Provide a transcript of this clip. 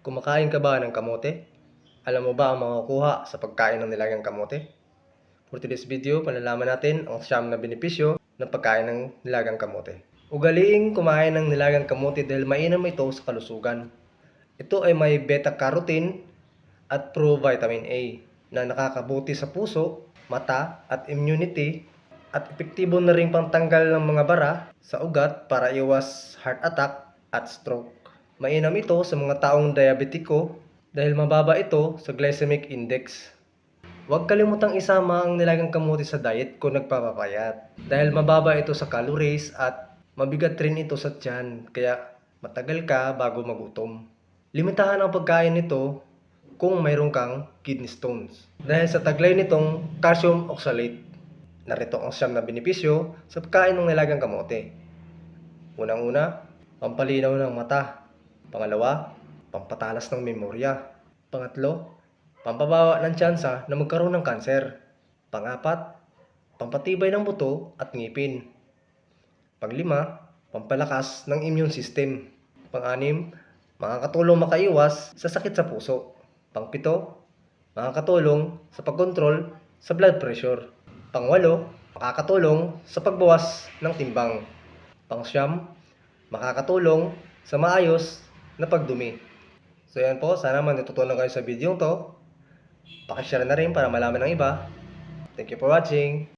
Kumakain ka ba ng kamote? Alam mo ba ang makukuha sa pagkain ng nilagang kamote? For today's video, palalaman natin ang siyam na benepisyo ng pagkain ng nilagang kamote. Ugaliing kumain ng nilagang kamote dahil mainam ito sa kalusugan. Ito ay may beta-carotene at pro-vitamin A na nakakabuti sa puso, mata at immunity at epektibo na rin pangtanggal ng mga bara sa ugat para iwas heart attack at stroke. Mainam ito sa mga taong diabetiko dahil mababa ito sa glycemic index. Huwag kalimutang isama ang nilagang kamote sa diet kung nagpapapayat dahil mababa ito sa calories at mabigat rin ito sa tiyan kaya matagal ka bago magutom. Limitahan ang pagkain nito kung mayroon kang kidney stones dahil sa taglay nitong calcium oxalate. Narito ang siyam na benepisyo sa pagkain ng nilagang kamote. Unang-una, pampalinaw ng mata. Pangalawa, pampatalas ng memorya. Pangatlo, pampabawa ng tsansa na magkaroon ng kanser. Pangapat, pampatibay ng buto at ngipin. Panglima, pampalakas ng immune system. Pang-anim, makakatulong makaiwas sa sakit sa puso. Pangpito, makakatulong sa pagkontrol sa blood pressure. Pangwalo, makakatulong sa pagbawas ng timbang. Pangsyam, makakatulong sa maayos na pagdumi. So yan po, sana natutunan kayo sa video to. Pakishare na rin para malaman ng iba. Thank you for watching.